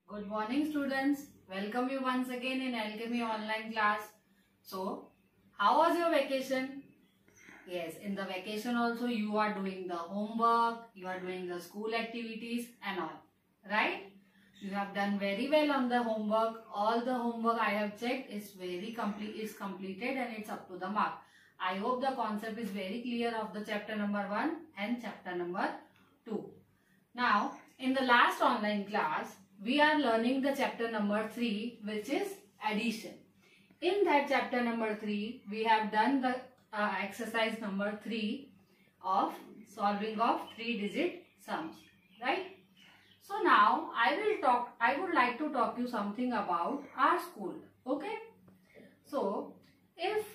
Good morning students. Welcome you once again in Alchemy online class. So, how was your vacation? Yes, in the vacation also you are doing the homework, you are doing the school activities and all. Right? You have done very well on the homework. All the homework I have checked is completed and it's up to the mark. I hope the concept is very clear of the chapter number 1 and chapter number 2. Now, in the last online class, we are learning the chapter number 3, which is addition. In that chapter number 3, we have done the exercise number 3 of solving of 3-digit sums, right? So now I would like to talk you something about our school, okay? So if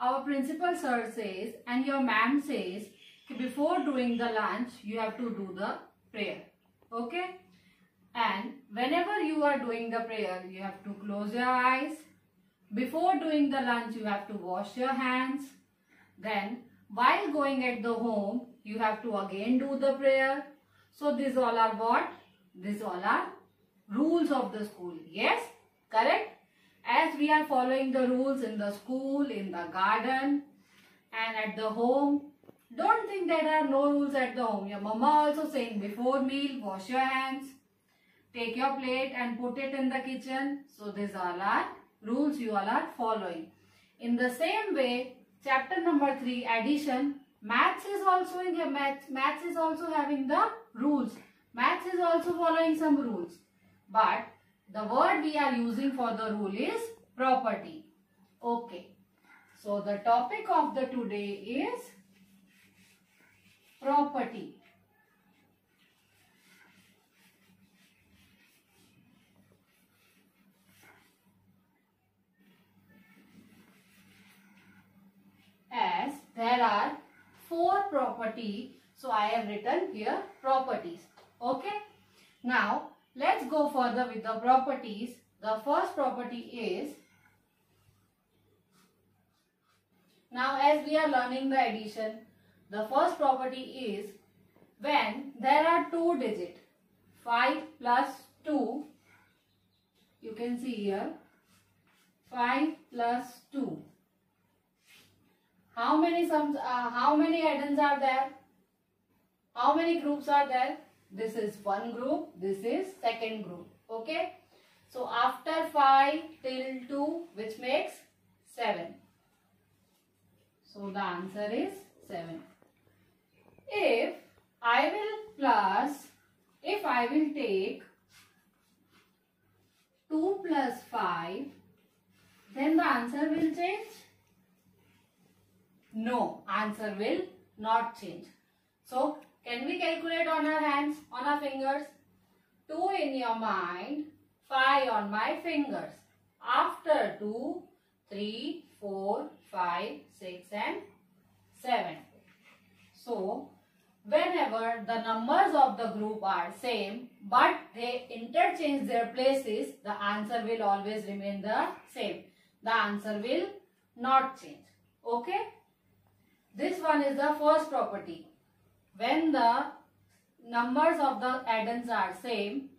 our principal sir says and your ma'am says before doing the lunch you have to do the prayer, okay? And whenever you are doing the prayer, you have to close your eyes. Before doing the lunch, you have to wash your hands. Then, while going at the home, you have to again do the prayer. So, these all are what? These all are rules of the school. Yes? Correct? As we are following the rules in the school, in the garden, and at the home, don't think there are no rules at the home. Your mama also saying before meal, wash your hands. Take your plate and put it in the kitchen. So these all are rules you all are following. In the same way, chapter number 3, addition, maths is also having the rules. Maths is also following some rules. But the word we are using for the rule is property. Okay. So the topic of the today is property. As there are 4 property, so I have written here properties. Okay. Now let's go further with the properties. The first property is, now as we are learning the addition, the first property is when there are 2 digits, 5 plus 2, you can see here 5 plus 2. How many sums? How many addends are there? How many groups are there? This is one group. This is second group. Okay. So after 5 till 2, which makes 7. So the answer is 7. If I will take 2 plus 5, then the answer will change. No, answer will not change. So, can we calculate on our hands, on our fingers? 2 in your mind, 5 on my fingers. After 2, 3, 4, 5, 6 and 7. So, whenever the numbers of the group are same but they interchange their places, the answer will always remain the same. The answer will not change. Okay? This one is the first property. When the numbers of the addends are same,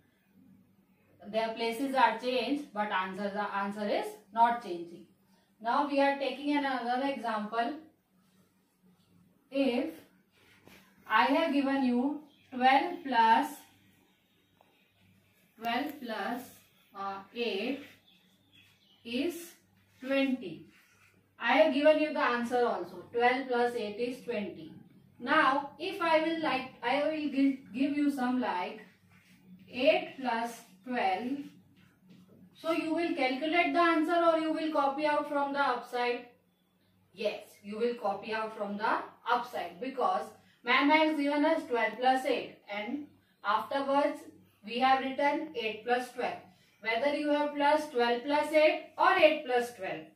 their places are changed, but the answer is not changing. Now we are taking another example. If I have given you 12 plus 8 is 20. I have given you the answer also. 12 plus 8 is 20. Now, if I will give you some like 8 plus 12. So, you will calculate the answer or you will copy out from the upside? Yes, you will copy out from the upside because ma'am has given us 12 plus 8 and afterwards we have written 8 plus 12. Whether you have plus 12 plus 8 or 8 plus 12.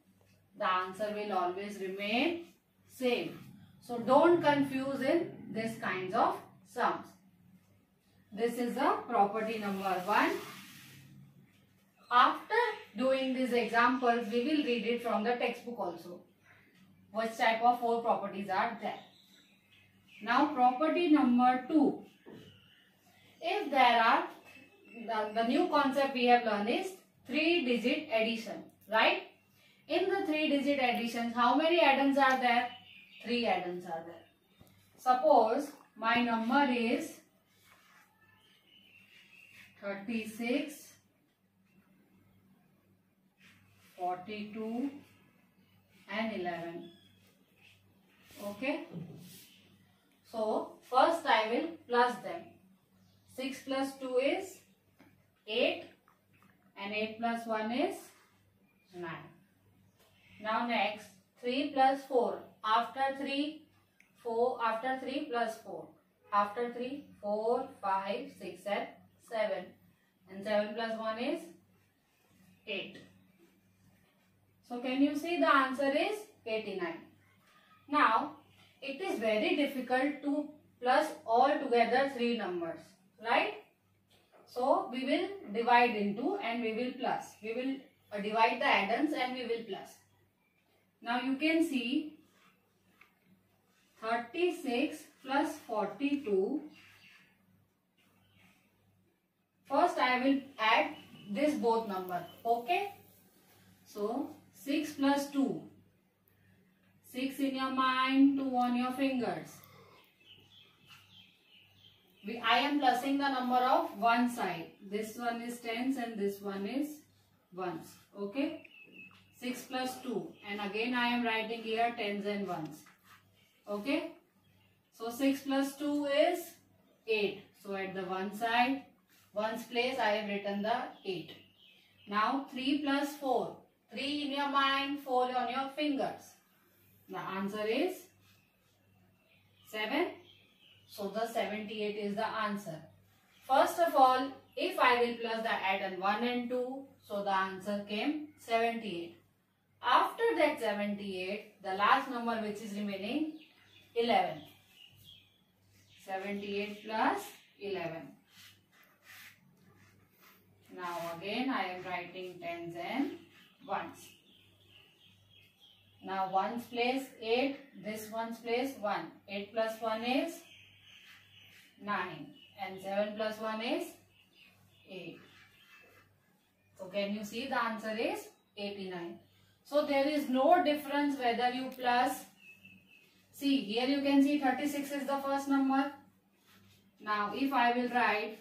The answer will always remain same. So don't confuse in this kinds of sums. This is a property number 1. After doing these examples, we will read it from the textbook also. Which type of 4 properties are there. Now property number 2. If there are the new concept we have learned is 3-digit addition, right? In the 3-digit addition, how many addends are there? 3 addends are there. Suppose my number is 36, 42 and 11. Okay. So first I will plus them. 6 plus 2 is 8 and 8 plus 1 is 9. Now next 3 plus 4. After 3 plus 4. After 3 4, 5, 6 and 7. And 7 plus 1 is 8. So can you see the answer is 89. Now it is very difficult to plus all together 3 numbers, right? So we will divide into and we will plus. We will divide the addends and we will plus. Now you can see 36 plus 42. First I will add this both number. Okay. So 6 plus 2. 6 in your mind, 2 on your fingers. I am plussing the number of one side. This one is tens and this one is ones. Okay. 6 plus 2. And again I am writing here tens and ones. Okay. So 6 plus 2 is 8. So at the one side, ones place I have written the 8. Now 3 plus 4. 3 in your mind, 4 on your fingers. The answer is 7. So the 78 is the answer. First of all, if I will plus the addend 1 and 2, so the answer came 78. After that 78, the last number which is remaining 11. 78 plus 11. Now again I am writing tens and ones. Now ones place 8, this ones place 1. 8 plus 1 is 9 and 7 plus 1 is 8. So can you see the answer is 89. So there is no difference whether you plus. See here you can see 36 is the first number. Now if I will write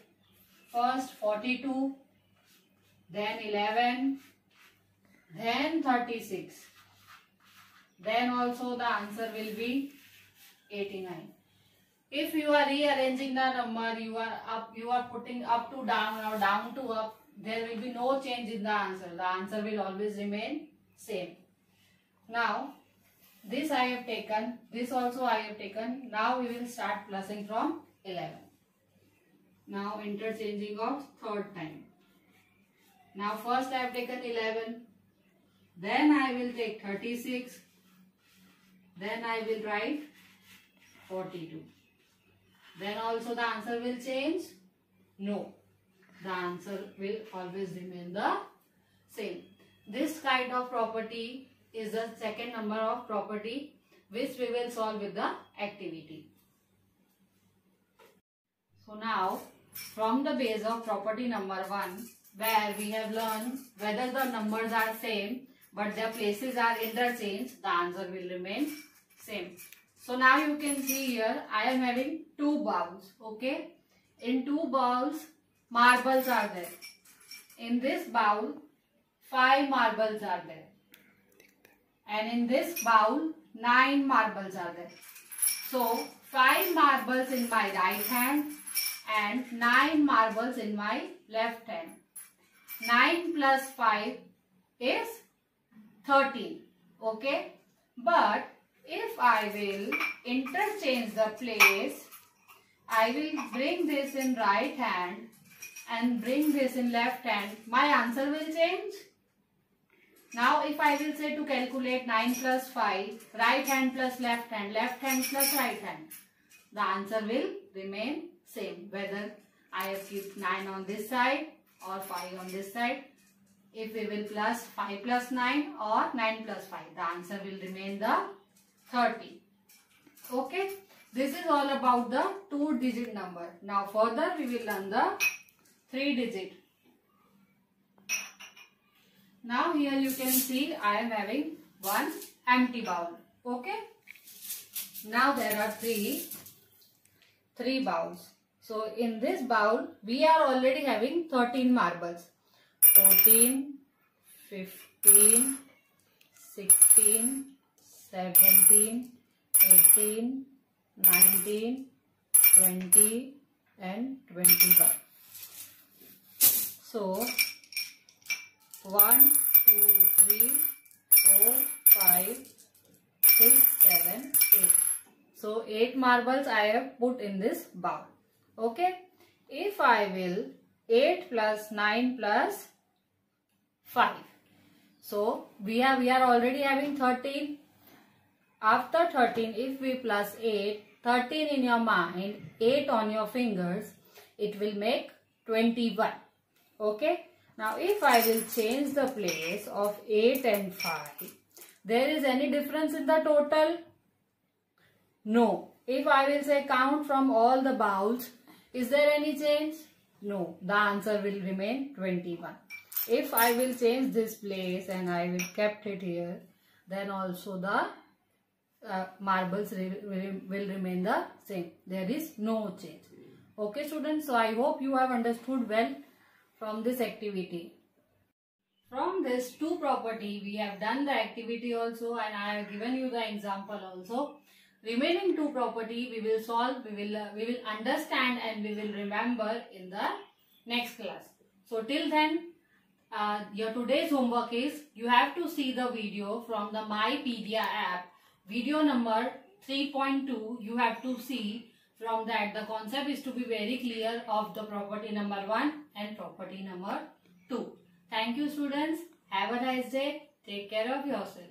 first 42, then 11, then 36. Then also the answer will be 89. If you are rearranging the number, you are putting up to down or down to up, there will be no change in the answer. The answer will always remain same. Now this I have taken, this also I have taken. Now we will start plussing from 11. Now interchanging of third time. Now first I have taken 11. Then I will take 36. Then I will write 42. Then also the answer will change? No. The answer will always remain the same. This kind of property is the second number of property which we will solve with the activity. So now from the base of property number 1, where we have learned whether the numbers are same but their places are interchanged, the answer will remain same. So now you can see here I am having 2 bowls. Okay. In 2 bowls marbles are there. In this bowl 5 marbles are there. And in this bowl 9 marbles are there. So 5 marbles in my right hand and 9 marbles in my left hand. 9 plus 5 is 13. Okay. But if I will interchange the place, I will bring this in right hand and bring this in left hand. My answer will change. Now if I will say to calculate 9 plus 5, right hand plus left hand plus right hand, the answer will remain same. Whether I have kept 9 on this side or 5 on this side. If we will plus 5 plus 9 or 9 plus 5, the answer will remain the 30. Okay. This is all about the 2-digit number. Now further we will learn the 3 digit. Now here you can see I am having one empty bowl. Okay. Now there are three bowls. So in this bowl we are already having 13 marbles. 14, 15, 16, 17, 18, 19, 20 and 21. So 1, 2, 3, 4, 5, 6, 7, 8. So 8 marbles I have put in this bowl. Okay. If I will 8 plus 9 plus 5. So we are already having 13. After 13, if we plus 8, 13 in your mind, 8 on your fingers, it will make 21. Okay. Now if I will change the place of 8 and 5, there is any difference in the total? No. If I will say count from all the bowls, is there any change? No. The answer will remain 21. If I will change this place and I will kept it here, then also the marbles will remain the same. There is no change. Okay students, so I hope you have understood well from this activity. From this 2 property we have done the activity also, and I have given you the example also. Remaining 2 property we will solve, we will understand and we will remember in the next class. So till then, your today's homework is you have to see the video from the MyPedia app. Video number 3.2 you have to see. From that the concept is to be very clear of the property number 1 and property number 2. Thank you students. Have a nice day. Take care of yourself.